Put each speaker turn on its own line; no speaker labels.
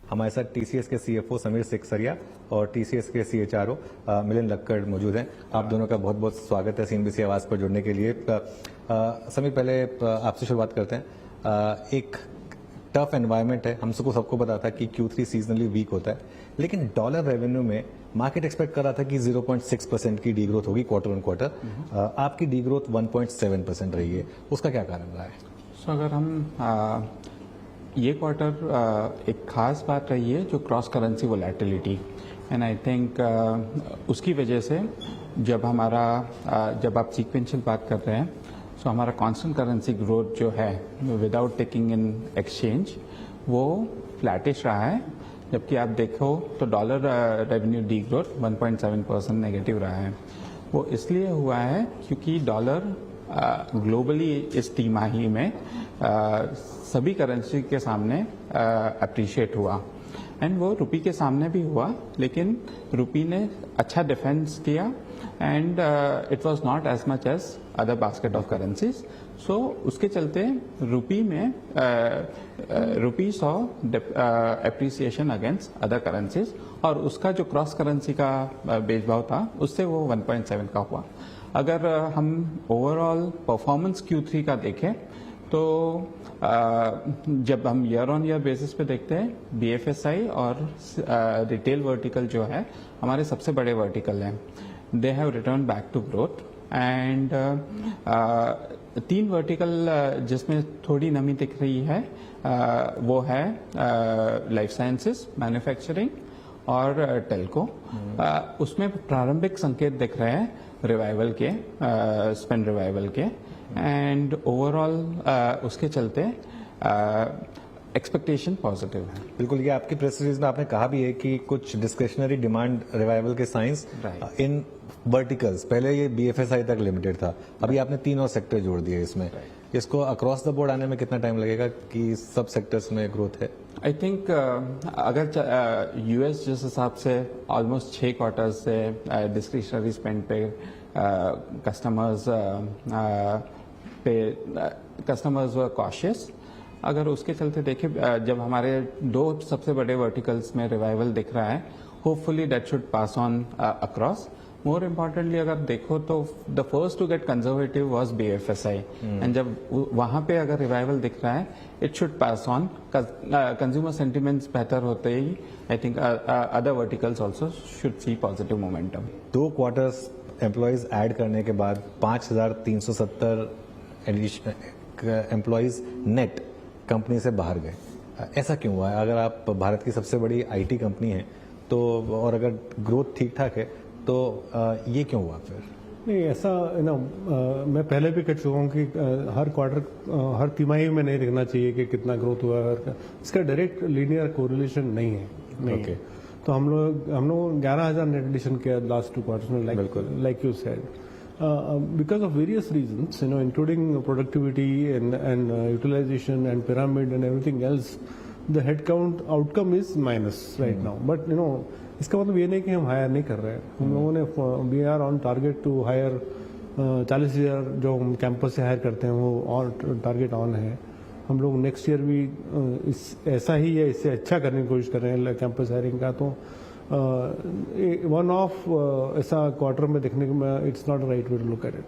हमारे साथ टीसीएस के सीएफओ समीर सिकसरिया और टीसीएस के सीएचआरओ मिलिंद लक्कड़ मौजूद हैं। आप दोनों का बहुत बहुत स्वागत है सीएनबीसी आवाज़ पर जुड़ने के लिए। समीर, पहले आपसे शुरुआत करते हैं। एक टफ एनवायरनमेंट है, हम सबको पता था कि Q3 सीजनली वीक होता है, लेकिन डॉलर रेवेन्यू में मार्केट एक्सपेक्ट कर रहा था कि 0.6% की डीग्रोथ होगी क्वार्टर ऑन क्वार्टर। आपकी डीग्रोथ 1.7% रही है, उसका क्या कारण रहा है?
अगर हम ये क्वार्टर एक खास बात रही है जो cross currency volatility, and I think उसकी वजह से जब आप सीक्वेंशियल बात कर रहे हैं, सो हमारा कांस्टेंट करेंसी ग्रोथ जो है विदाउट टेकिंग इन एक्सचेंज वो फ्लैटिश रहा है, जबकि आप देखो तो dollar revenue D growth 1.7% negative रहा है। वो इसलिए हुआ है क्योंकि डॉलर ग्लोबली इस तिमाही में सभी करेंसी के सामने अप्रिशिएट हुआ, एंड वो रुपी के सामने भी हुआ, लेकिन रुपी ने अच्छा डिफेंस किया and it was not as much as other basket of currencies. So उसके चलते rupee saw appreciation against other currencies, और उसका जो क्रॉस करेंसी का बेचभाव था उससे वो 1.7 का हुआ। अगर हम ओवरऑल परफॉर्मेंस Q3 का देखें तो जब हम ईयर ऑन ईयर बेसिस पे देखते हैं, BFSI और रिटेल वर्टिकल जो है हमारे सबसे बड़े वर्टिकल हैं, they have return back to growth. And 3 vertical जिसमें थोड़ी नमी दिख रही है वो है लाइफ साइंसेस, मैन्युफैक्चरिंग और टेल्को। उसमें प्रारंभिक संकेत दिख रहे हैं रिवाइवल के, स्पेंड रिवाइवल के, एंड ओवरऑल उसके चलते एक्सपेक्टेशन पॉजिटिव है।
बिल्कुल, ये आपकी प्रेस रिलीज में आपने कहा भी है कि कुछ डिस्क्रिशनरी डिमांड रिवाइवल के साइंस इन वर्टिकल्स, पहले ये BFSI तक लिमिटेड था, अभी आपने 3 और सेक्टर जोड़ दिए इसमें। इसको अक्रॉस द बोर्ड आने में कितना टाइम लगेगा कि सब सेक्टर्स में ग्रोथ है?
आई थिंक अगर US जिस हिसाब से ऑलमोस्ट 6 क्वार्टर्स से डिस्क्रिशनरी स्पेंड पे कस्टमर्स वर कॉशियस, अगर उसके चलते देखें जब हमारे 2 सबसे बड़े वर्टिकल्स में रिवाइवल दिख रहा है, hopefully that should pass on across. More importantly अगर देखो तो the first to get conservative was BFSI, and जब वहां पे अगर रिवाइवल दिख रहा है it should pass on. Consumer sentiments बेहतर होते ही I think other verticals also should see positive momentum.
2 quarters employees add करने के बाद 5370 एम्प्लॉयज नेट कंपनी से बाहर गए। ऐसा क्यों हुआ है? अगर आप भारत की सबसे बड़ी IT कंपनी है तो, और अगर ग्रोथ ठीक ठाक है तो ये क्यों हुआ फिर?
नहीं, ऐसा मैं पहले भी कह चुका हूँ कि हर क्वार्टर, हर तिमाही में नहीं देखना चाहिए कि कितना ग्रोथ हुआ है। इसका डायरेक्ट लीनियर कोरिलेशन नहीं है।
Okay.
तो हम लोग 11,000 नेट एडिशन किया लास्ट 2 क्वार्टर्स में, like you said, because of various reasons, including productivity and utilization and pyramid and everything else, the headcount outcome is minus right now. But इसका मतलब ये नहीं कि हम हायर नहीं कर रहे हैं। हम लोगों ने we are on target to hire 40,000 जो हम कैंपस से हायर करते हैं वो और टारगेट ऑन है। हम लोग नेक्स्ट ईयर भी ऐसा ही है, इससे अच्छा करने की कोशिश कर रहे हैं कैंपस हायरिंग का। तो वन ऑफ ऐसा क्वार्टर में देखने को it's not right way to look at it.